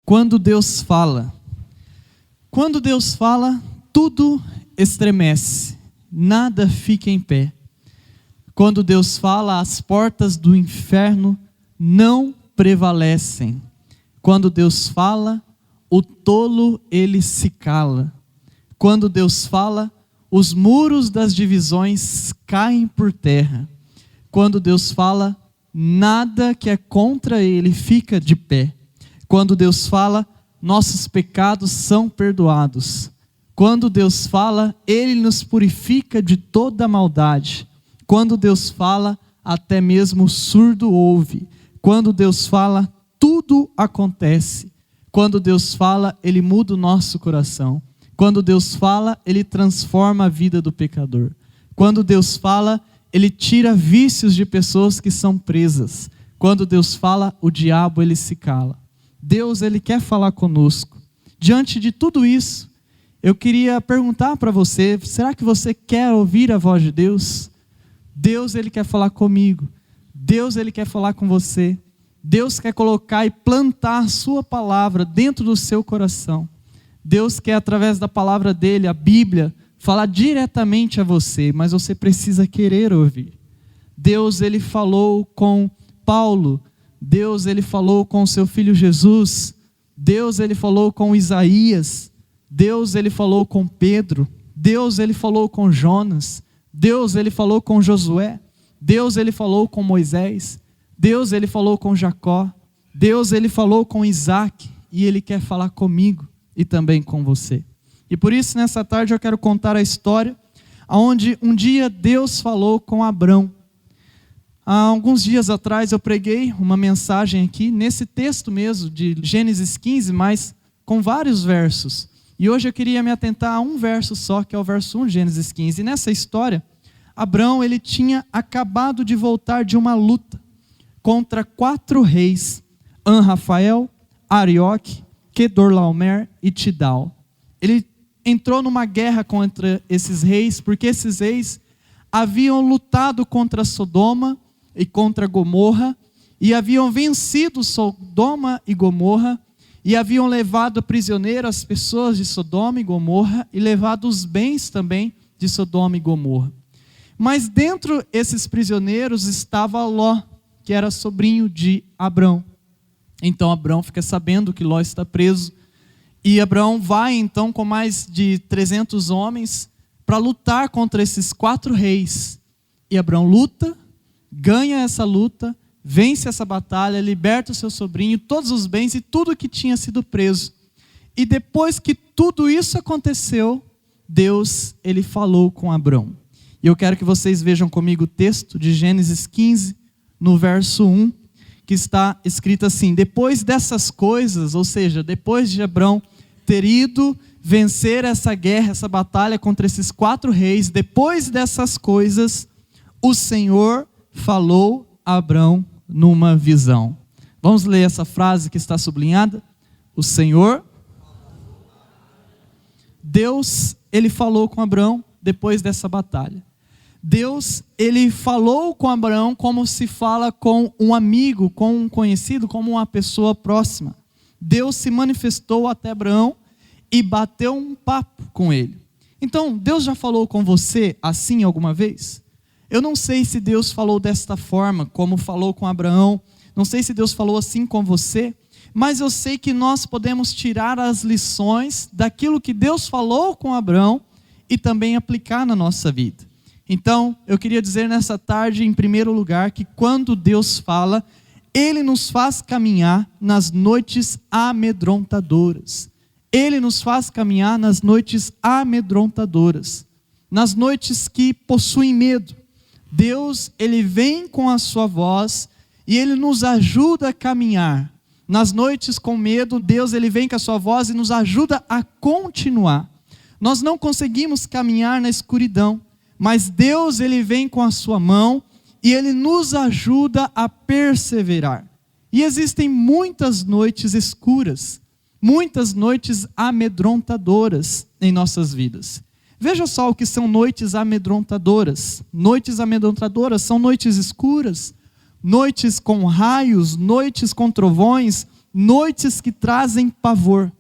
Quando Deus fala. Quando Deus fala, tudo estremece, nada fica em pé. Quando Deus fala, as portas do inferno não prevalecem. Quando Deus fala, o tolo ele se cala. Quando Deus fala, os muros das divisões caem por terra. Quando Deus fala, nada que é contra ele fica de pé. Quando Deus fala, nossos pecados são perdoados. Quando Deus fala, Ele nos purifica de toda maldade. Quando Deus fala, até mesmo o surdo ouve. Quando Deus fala, tudo acontece. Quando Deus fala, Ele muda o nosso coração. Quando Deus fala, Ele transforma a vida do pecador. Quando Deus fala, Ele tira vícios de pessoas que são presas. Quando Deus fala, o diabo ele se cala. Deus ele quer falar conosco. Diante de tudo isso, eu queria perguntar para você, será que você quer ouvir a voz de Deus? Deus ele quer falar comigo. Deus ele quer falar com você. Deus quer colocar e plantar a sua palavra dentro do seu coração. Deus quer, através da palavra dele, a Bíblia, falar diretamente a você, mas você precisa querer ouvir. Deus ele falou com Paulo. Deus ele falou com o seu filho Jesus. Deus ele falou com Isaías. Deus ele falou com Pedro. Deus ele falou com Jonas. Deus ele falou com Josué. Deus ele falou com Moisés. Deus ele falou com Jacó. Deus ele falou com Isaac. E ele quer falar comigo e também com você. E por isso nessa tarde eu quero contar a história onde um dia Deus falou com Abrão. Há alguns dias atrás eu preguei uma mensagem aqui, nesse texto mesmo, de Gênesis 15, mas com vários versos. E hoje eu queria me atentar a um verso só, que é o verso 1 de Gênesis 15. E nessa história, Abrão ele tinha acabado de voltar de uma luta contra 4 reis, An-Rafael, Arioque, Kedorlaomer e Tidal. Ele entrou numa guerra contra esses reis, porque esses reis haviam lutado contra Sodoma e contra Gomorra, e haviam vencido Sodoma e Gomorra, e haviam levado prisioneiro as pessoas de Sodoma e Gomorra, e levado os bens também de Sodoma e Gomorra. Mas dentro desses prisioneiros estava Ló, que era sobrinho de Abrão. Então Abrão fica sabendo que Ló está preso, e Abrão vai então com mais de 300 homens para lutar contra esses 4 reis. E Abrão luta, ganha essa luta, vence essa batalha, liberta o seu sobrinho, todos os bens e tudo que tinha sido preso. E depois que tudo isso aconteceu, Deus ele falou com Abrão. E eu quero que vocês vejam comigo o texto de Gênesis 15, no verso 1, que está escrito assim: depois dessas coisas, ou seja, depois de Abrão ter ido vencer essa guerra, essa batalha contra esses 4 reis, depois dessas coisas, o Senhor falou a Abrão numa visão. Vamos ler essa frase que está sublinhada? O Senhor, Deus, ele falou com Abrão depois dessa batalha. Deus, ele falou com Abrão como se fala com um amigo, com um conhecido, como uma pessoa próxima. Deus se manifestou até Abrão e bateu um papo com ele. Então, Deus já falou com você assim alguma vez? Eu não sei se Deus falou desta forma, como falou com Abraão. Não sei se Deus falou assim com você. Mas eu sei que nós podemos tirar as lições daquilo que Deus falou com Abraão e também aplicar na nossa vida. Então, eu queria dizer nessa tarde, em primeiro lugar, que quando Deus fala, Ele nos faz caminhar nas noites amedrontadoras. Ele nos faz caminhar nas noites amedrontadoras. Nas noites que possuem medo. Deus, Ele vem com a sua voz e Ele nos ajuda a caminhar. Nas noites com medo, Deus, Ele vem com a sua voz e nos ajuda a continuar. Nós não conseguimos caminhar na escuridão, mas Deus, Ele vem com a sua mão e Ele nos ajuda a perseverar. E existem muitas noites escuras, muitas noites amedrontadoras em nossas vidas. Veja só o que são noites amedrontadoras. Noites amedrontadoras são noites escuras, noites com raios, noites com trovões, noites que trazem pavor.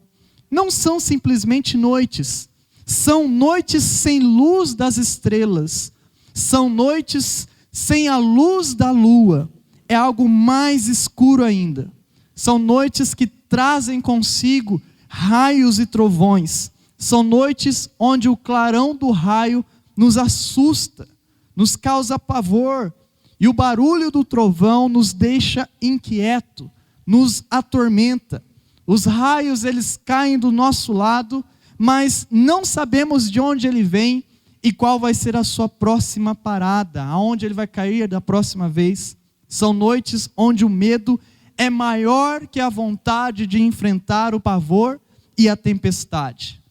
Não são simplesmente noites, são noites sem luz das estrelas, são noites sem a luz da lua, é algo mais escuro ainda. São noites que trazem consigo raios e trovões, são noites onde o clarão do raio nos assusta, nos causa pavor, e o barulho do trovão nos deixa inquieto, nos atormenta. Os raios, eles caem do nosso lado, mas não sabemos de onde ele vem e qual vai ser a sua próxima parada, aonde ele vai cair da próxima vez. São noites onde o medo é maior que a vontade de enfrentar o pavor e a tempestade.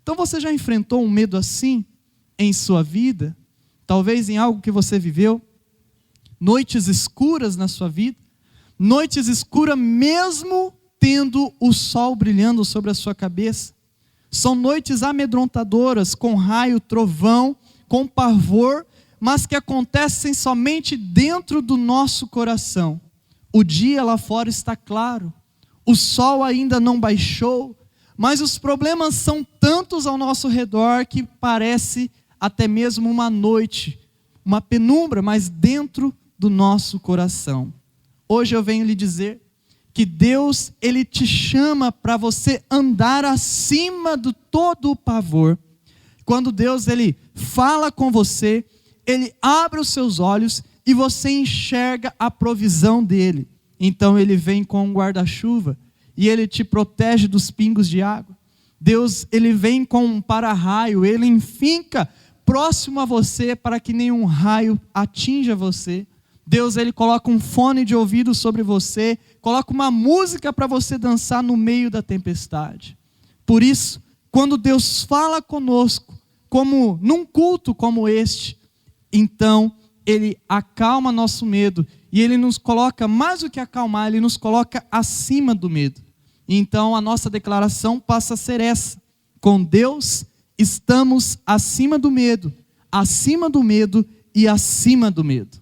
Então você já enfrentou um medo assim em sua vida? Talvez em algo que você viveu? Noites escuras na sua vida? Noites escuras mesmo tendo o sol brilhando sobre a sua cabeça? São noites amedrontadoras, com raio, trovão, com pavor, mas que acontecem somente dentro do nosso coração. O dia lá fora está claro, o sol ainda não baixou, mas os problemas são tantos ao nosso redor que parece até mesmo uma noite, uma penumbra, mas dentro do nosso coração. Hoje eu venho lhe dizer que Deus, Ele te chama para você andar acima de todo o pavor. Quando Deus, Ele fala com você, Ele abre os seus olhos e você enxerga a provisão dEle. Então Ele vem com um guarda-chuva e Ele te protege dos pingos de água. Deus, Ele vem com um para-raio, Ele enfinca próximo a você para que nenhum raio atinja você. Deus, Ele coloca um fone de ouvido sobre você, coloca uma música para você dançar no meio da tempestade. Por isso, quando Deus fala conosco, como num culto como este, então Ele acalma nosso medo e Ele nos coloca, mais do que acalmar, Ele nos coloca acima do medo. Então a nossa declaração passa a ser essa: com Deus estamos acima do medo e acima do medo.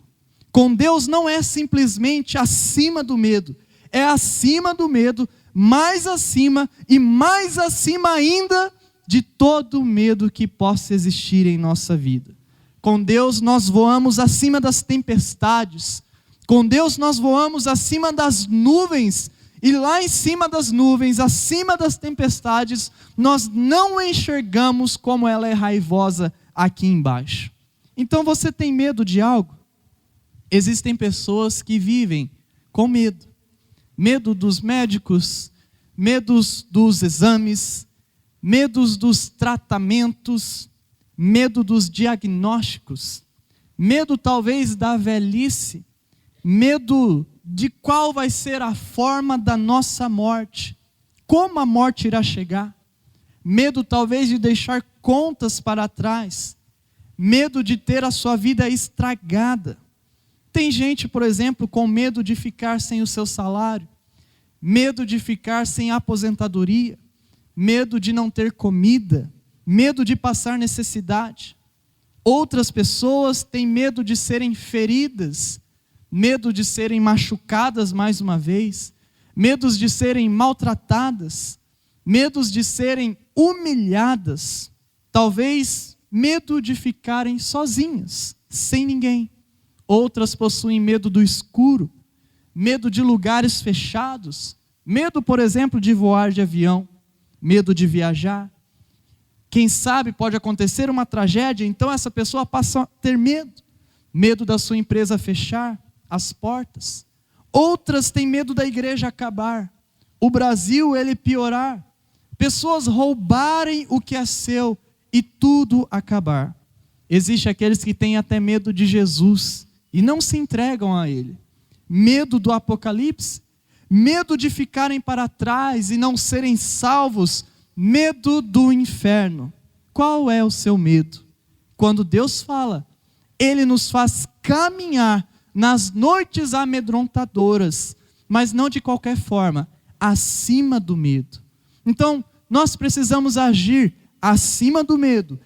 Com Deus não é simplesmente acima do medo, é acima do medo, mais acima e mais acima ainda de todo medo que possa existir em nossa vida. Com Deus nós voamos acima das tempestades, com Deus nós voamos acima das nuvens, e lá em cima das nuvens, acima das tempestades, nós não enxergamos como ela é raivosa aqui embaixo. Então você tem medo de algo? Existem pessoas que vivem com medo. Medo dos médicos, medos dos exames, medos dos tratamentos, medo dos diagnósticos, medo talvez da velhice, medo de qual vai ser a forma da nossa morte, como a morte irá chegar, medo talvez de deixar contas para trás, medo de ter a sua vida estragada. Tem gente, por exemplo, com medo de ficar sem o seu salário, medo de ficar sem aposentadoria, medo de não ter comida, medo de passar necessidade. Outras pessoas têm medo de serem feridas, medo de serem machucadas mais uma vez, medos de serem maltratadas, medos de serem humilhadas, talvez medo de ficarem sozinhas, sem ninguém. Outras possuem medo do escuro, medo de lugares fechados, medo, por exemplo, de voar de avião, medo de viajar. Quem sabe pode acontecer uma tragédia, então essa pessoa passa a ter medo. Medo da sua empresa fechar as portas. Outras têm medo da igreja acabar, o Brasil ele piorar, pessoas roubarem o que é seu e tudo acabar. Existem aqueles que têm até medo de Jesus e não se entregam a Ele. Medo do apocalipse, medo de ficarem para trás e não serem salvos, medo do inferno. Qual é o seu medo? Quando Deus fala, Ele nos faz caminhar nas noites amedrontadoras, mas não de qualquer forma, acima do medo. Então, nós precisamos agir acima do medo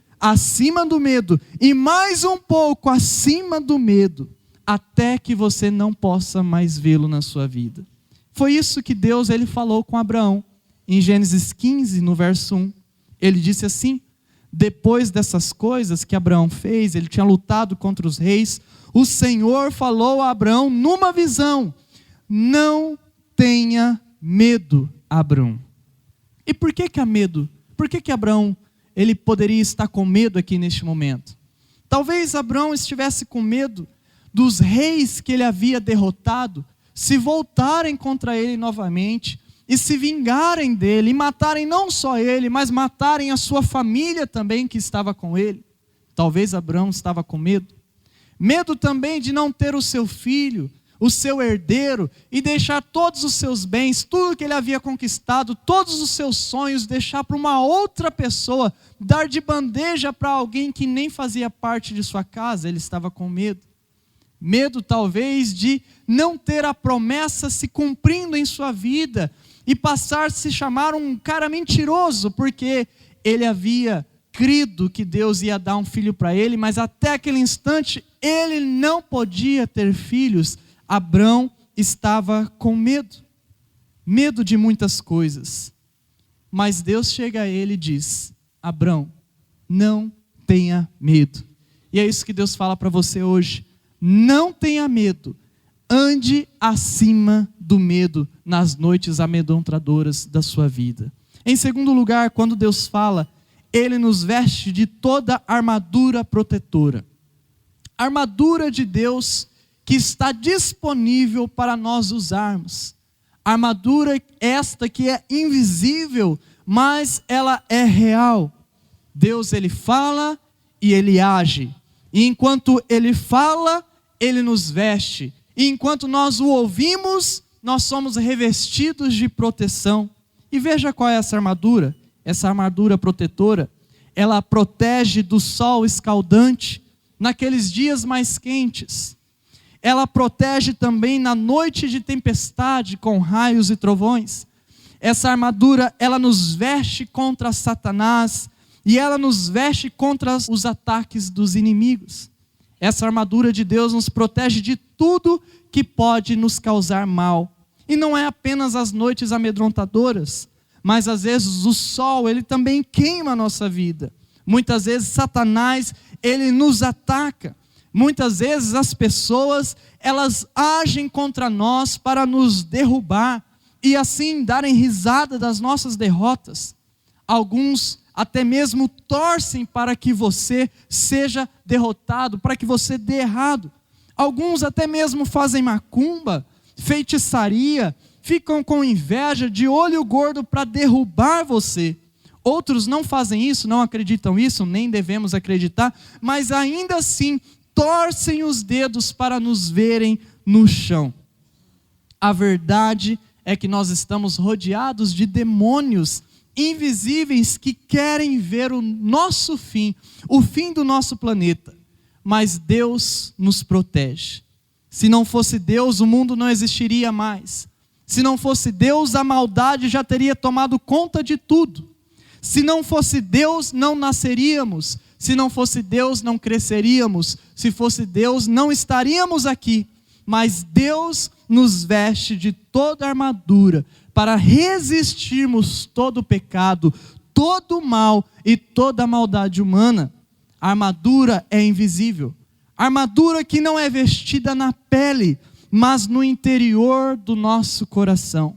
e mais um pouco acima do medo, até que você não possa mais vê-lo na sua vida. Foi isso que Deus ele falou com Abraão. Em Gênesis 15, no verso 1, ele disse assim: depois dessas coisas que Abraão fez, ele tinha lutado contra os reis, o Senhor falou a Abraão numa visão: não tenha medo, Abraão. E por que há medo? Por que Abraão ele poderia estar com medo aqui neste momento? Talvez Abraão estivesse com medo dos reis que ele havia derrotado se voltarem contra ele novamente e se vingarem dele, e matarem não só ele, mas matarem a sua família também que estava com ele. Talvez Abraão estava com medo. Medo também de não ter o seu filho, o seu herdeiro, e deixar todos os seus bens, tudo que ele havia conquistado, todos os seus sonhos, deixar para uma outra pessoa, dar de bandeja para alguém que nem fazia parte de sua casa. Ele estava com medo. Medo talvez de não ter a promessa se cumprindo em sua vida e passar a se chamar um cara mentiroso, porque ele havia crido que Deus ia dar um filho para ele, mas até aquele instante ele não podia ter filhos. Abraão estava com medo, medo de muitas coisas, mas Deus chega a ele e diz: Abraão, não tenha medo. E é isso que Deus fala para você hoje: não tenha medo, ande acima do medo nas noites amedrontadoras da sua vida. Em segundo lugar, quando Deus fala, Ele nos veste de toda a armadura protetora. A armadura de Deus que está disponível para nós usarmos. A armadura esta que é invisível, mas ela é real. Deus ele fala e Ele age. E enquanto Ele fala, Ele nos veste. E enquanto nós o ouvimos, nós somos revestidos de proteção. E veja qual é essa armadura. Essa armadura protetora, ela protege do sol escaldante naqueles dias mais quentes. Ela protege também na noite de tempestade com raios e trovões. Essa armadura, ela nos veste contra Satanás e ela nos veste contra os ataques dos inimigos. Essa armadura de Deus nos protege de tudo que pode nos causar mal. E não é apenas as noites amedrontadoras, mas às vezes o sol, ele também queima a nossa vida. Muitas vezes Satanás, ele nos ataca. Muitas vezes as pessoas, elas agem contra nós para nos derrubar e assim darem risada das nossas derrotas. Alguns até mesmo torcem para que você seja derrotado, para que você dê errado. Alguns até mesmo fazem macumba, feitiçaria, ficam com inveja, de olho gordo para derrubar você. Outros não fazem isso, não acreditam nisso, nem devemos acreditar, mas ainda assim torcem os dedos para nos verem no chão. A verdade é que nós estamos rodeados de demônios invisíveis que querem ver o nosso fim, o fim do nosso planeta. Mas Deus nos protege. Se não fosse Deus, o mundo não existiria mais. Se não fosse Deus, a maldade já teria tomado conta de tudo. Se não fosse Deus, não nasceríamos. Se não fosse Deus, não cresceríamos. Se fosse Deus, não estaríamos aqui. Mas Deus nos veste de toda a armadura para resistirmos todo o pecado, todo o mal e toda a maldade humana. A armadura é invisível. A armadura que não é vestida na pele, mas no interior do nosso coração.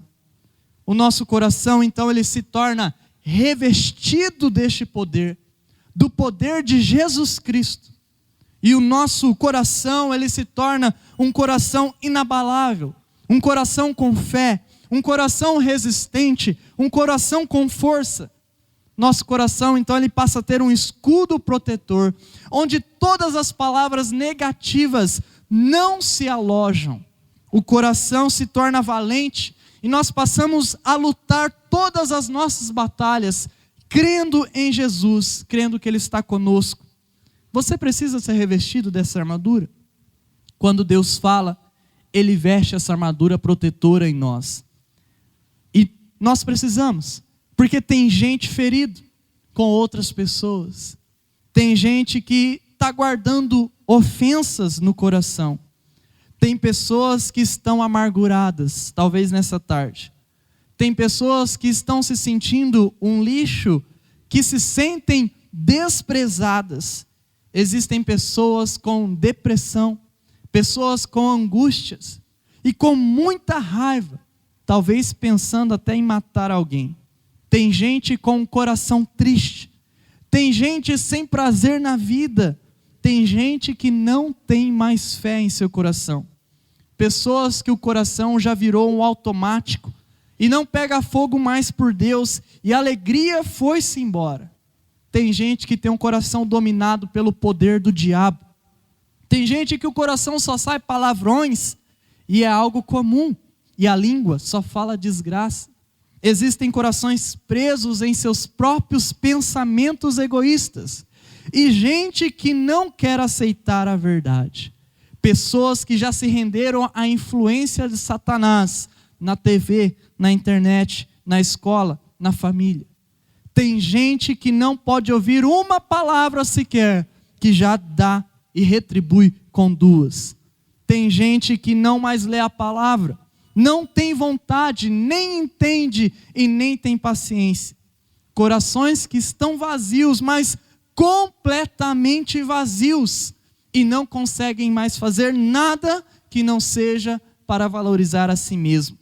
O nosso coração, então, ele se torna revestido deste poder, do poder de Jesus Cristo. E o nosso coração, ele se torna um coração inabalável, um coração com fé, um coração resistente, um coração com força. Nosso coração, então, ele passa a ter um escudo protetor, onde todas as palavras negativas não se alojam. O coração se torna valente e nós passamos a lutar todas as nossas batalhas, crendo em Jesus, crendo que Ele está conosco. Você precisa ser revestido dessa armadura? Quando Deus fala, Ele veste essa armadura protetora em nós. E nós precisamos, porque tem gente ferido com outras pessoas. Tem gente que está guardando ofensas no coração. Tem pessoas que estão amarguradas, talvez nessa tarde. Tem pessoas que estão se sentindo um lixo, que se sentem desprezadas. Existem pessoas com depressão, pessoas com angústias e com muita raiva, talvez pensando até em matar alguém. Tem gente com um coração triste, tem gente sem prazer na vida, tem gente que não tem mais fé em seu coração. Pessoas que o coração já virou um automático e não pega fogo mais por Deus e a alegria foi-se embora. Tem gente que tem um coração dominado pelo poder do diabo. Tem gente que o coração só sai palavrões e é algo comum. E a língua só fala desgraça. Existem corações presos em seus próprios pensamentos egoístas. E gente que não quer aceitar a verdade. Pessoas que já se renderam à influência de Satanás na TV, na internet, na escola, na família. Tem gente que não pode ouvir uma palavra sequer, que já dá e retribui com duas. Tem gente que não mais lê a palavra, não tem vontade, nem entende e nem tem paciência. Corações que estão vazios, mas completamente vazios, e não conseguem mais fazer nada que não seja para valorizar a si mesmo.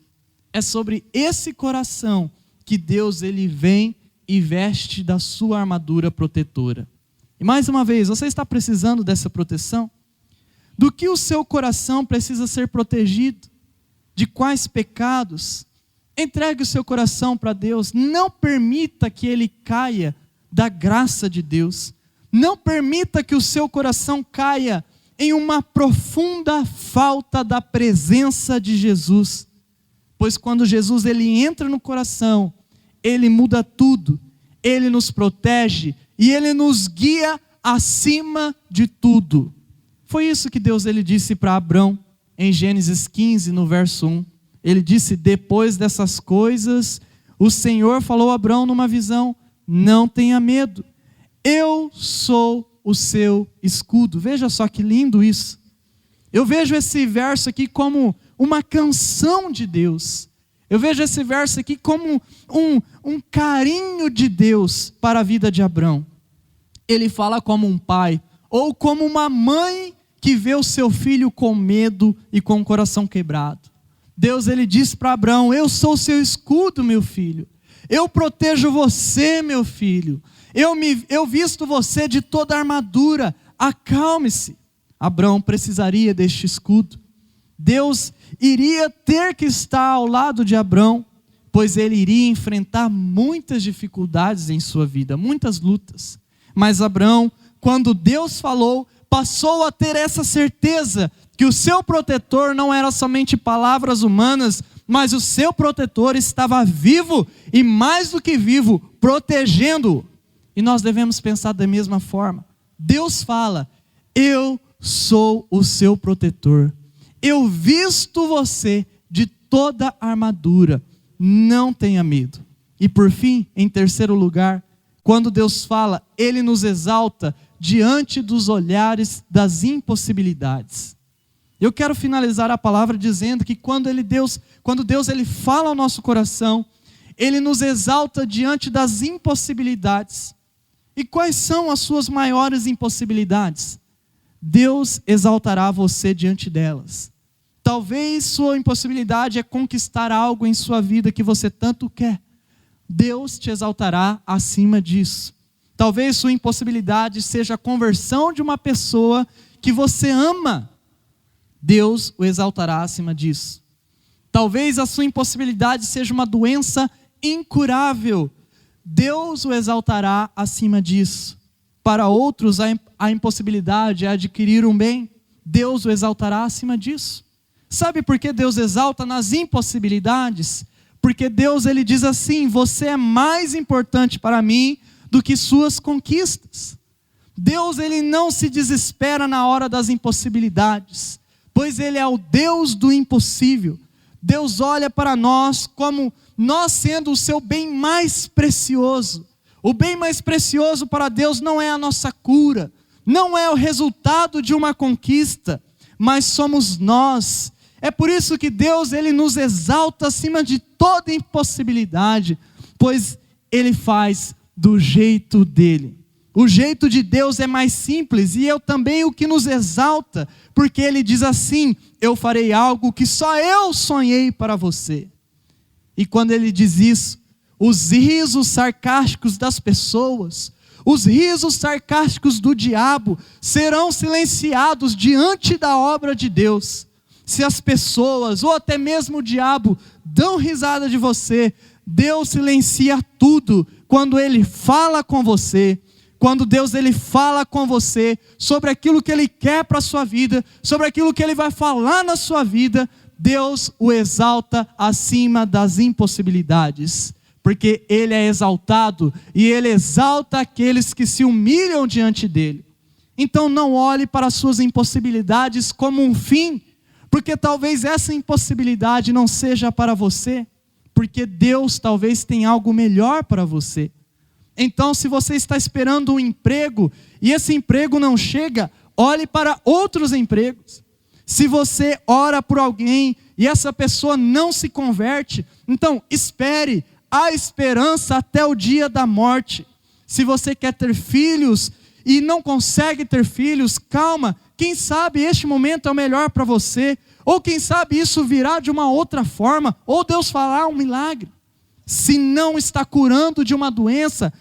É sobre esse coração que Deus ele vem e veste da sua armadura protetora. E mais uma vez, você está precisando dessa proteção? Do que o seu coração precisa ser protegido? De quais pecados? Entregue o seu coração para Deus. Não permita que ele caia da graça de Deus. Não permita que o seu coração caia em uma profunda falta da presença de Jesus. Pois quando Jesus ele entra no coração, ele muda tudo, ele nos protege e ele nos guia acima de tudo. Foi isso que Deus ele disse para Abrão em Gênesis 15, no verso 1. Ele disse: depois dessas coisas, o Senhor falou a Abrão numa visão: não tenha medo, eu sou o seu escudo. Veja só que lindo isso. Eu vejo esse verso aqui como uma canção de Deus. Eu vejo esse verso aqui como um carinho de Deus para a vida de Abrão. Ele fala como um pai, ou como uma mãe que vê o seu filho com medo e com o coração quebrado. Deus ele diz para Abrão: eu sou o seu escudo, meu filho. Eu protejo você, meu filho. Eu visto você de toda a armadura. Acalme-se. Abrão precisaria deste escudo. Deus iria ter que estar ao lado de Abrão, pois ele iria enfrentar muitas dificuldades em sua vida, muitas lutas. Mas Abrão, quando Deus falou, passou a ter essa certeza que o seu protetor não era somente palavras humanas, mas o seu protetor estava vivo e mais do que vivo, protegendo-o. E nós devemos pensar da mesma forma. Deus fala: eu sou o seu protetor. Eu visto você de toda a armadura. Não tenha medo. E por fim, em terceiro lugar, quando Deus fala, Ele nos exalta diante dos olhares das impossibilidades. Eu quero finalizar a palavra dizendo que quando Deus ele fala ao nosso coração, Ele nos exalta diante das impossibilidades. E quais são as suas maiores impossibilidades? Deus exaltará você diante delas. Talvez sua impossibilidade é conquistar algo em sua vida que você tanto quer. Deus te exaltará acima disso. Talvez sua impossibilidade seja a conversão de uma pessoa que você ama. Deus o exaltará acima disso. Talvez a sua impossibilidade seja uma doença incurável. Deus o exaltará acima disso. Para outros, a impossibilidade é adquirir um bem. Deus o exaltará acima disso. Sabe por que Deus exalta nas impossibilidades? Porque Deus ele diz assim: você é mais importante para mim do que suas conquistas. Deus ele não se desespera na hora das impossibilidades, pois Ele é o Deus do impossível. Deus olha para nós como nós sendo o seu bem mais precioso. O bem mais precioso para Deus não é a nossa cura, não é o resultado de uma conquista, mas somos nós. É por isso que Deus, Ele nos exalta acima de toda impossibilidade, pois Ele faz do jeito dEle. O jeito de Deus é mais simples, e também o que nos exalta, porque Ele diz assim: eu farei algo que só eu sonhei para você. E quando Ele diz isso, os risos sarcásticos das pessoas, os risos sarcásticos do diabo serão silenciados diante da obra de Deus. Se as pessoas, ou até mesmo o diabo, dão risada de você, Deus silencia tudo quando Ele fala com você. Quando Deus Ele fala com você sobre aquilo que Ele quer para a sua vida, sobre aquilo que Ele vai falar na sua vida, Deus o exalta acima das impossibilidades, porque Ele é exaltado e Ele exalta aqueles que se humilham diante dEle. Então não olhe para as suas impossibilidades como um fim, porque talvez essa impossibilidade não seja para você, porque Deus talvez tenha algo melhor para você. Então, se você está esperando um emprego e esse emprego não chega, olhe para outros empregos. Se você ora por alguém e essa pessoa não se converte, então espere, há esperança até o dia da morte. Se você quer ter filhos e não consegue ter filhos, calma, quem sabe este momento é o melhor para você, ou quem sabe isso virá de uma outra forma, ou Deus fará um milagre. Se não está curando de uma doença,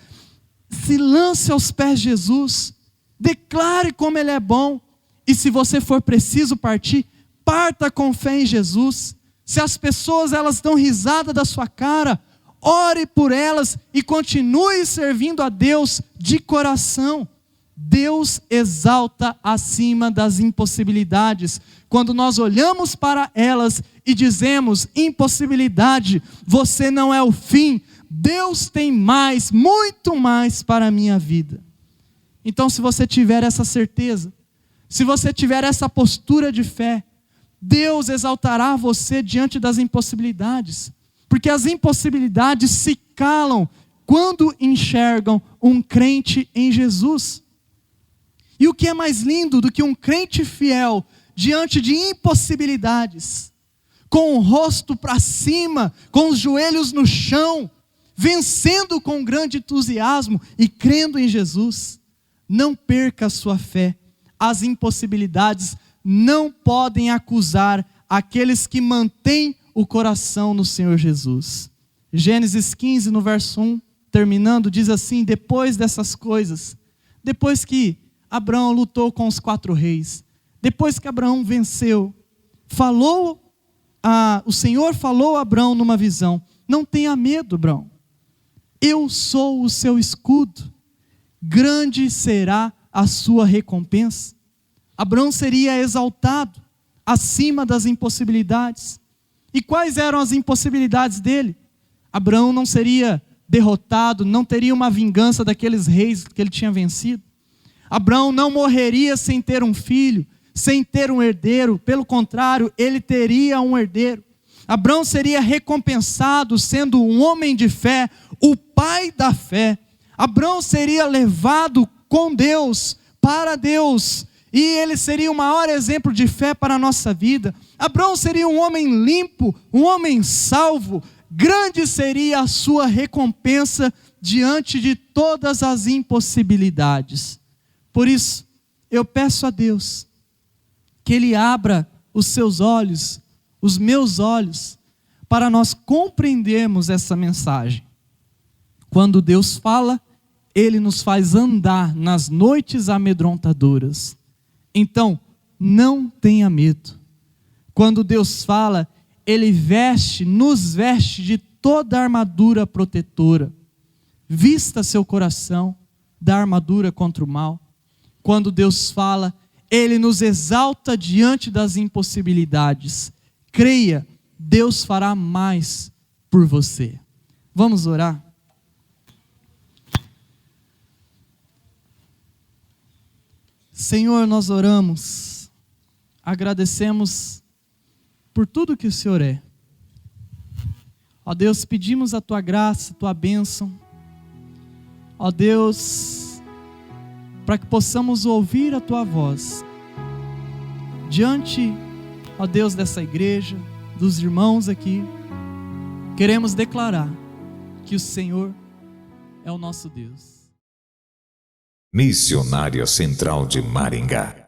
se lance aos pés de Jesus, declare como Ele é bom, e se você for preciso partir, parta com fé em Jesus. Se as pessoas elas dão risada da sua cara, ore por elas e continue servindo a Deus de coração. Deus exalta acima das impossibilidades. Quando nós olhamos para elas e dizemos: impossibilidade, você não é o fim, Deus tem mais, muito mais para a minha vida. Então, se você tiver essa certeza, se você tiver essa postura de fé, Deus exaltará você diante das impossibilidades, porque as impossibilidades se calam quando enxergam um crente em Jesus. E o que é mais lindo do que um crente fiel diante de impossibilidades, com o rosto para cima, com os joelhos no chão, vencendo com grande entusiasmo e crendo em Jesus? Não perca a sua fé. As impossibilidades não podem acusar aqueles que mantêm o coração no Senhor Jesus. Gênesis 15, no verso 1, terminando, diz assim: depois dessas coisas, depois que Abraão lutou com os 4 reis, depois que Abraão venceu, o Senhor falou a Abraão numa visão: não tenha medo, Abraão, eu sou o seu escudo, grande será a sua recompensa. Abraão seria exaltado acima das impossibilidades. E quais eram as impossibilidades dele? Abraão não seria derrotado, não teria uma vingança daqueles reis que ele tinha vencido. Abraão não morreria sem ter um filho, sem ter um herdeiro. Pelo contrário, ele teria um herdeiro. Abraão seria recompensado sendo um homem de fé, o pai da fé. Abraão seria levado com Deus, para Deus, e ele seria o maior exemplo de fé para a nossa vida. Abraão seria um homem limpo, um homem salvo. Grande seria a sua recompensa diante de todas as impossibilidades. Por isso, eu peço a Deus que Ele abra os seus olhos, os meus olhos, para nós compreendermos essa mensagem. Quando Deus fala, Ele nos faz andar nas noites amedrontadoras. Então, não tenha medo. Quando Deus fala, Ele nos veste de toda a armadura protetora. Vista seu coração da armadura contra o mal. Quando Deus fala, Ele nos exalta diante das impossibilidades. Creia, Deus fará mais por você. Vamos orar? Senhor, nós oramos, agradecemos por tudo que o Senhor é. Ó Deus, pedimos a Tua graça, a Tua bênção. Ó Deus, para que possamos ouvir a Tua voz diante, ó Deus, dessa igreja, dos irmãos aqui, queremos declarar que o Senhor é o nosso Deus. Missionária Central de Maringá.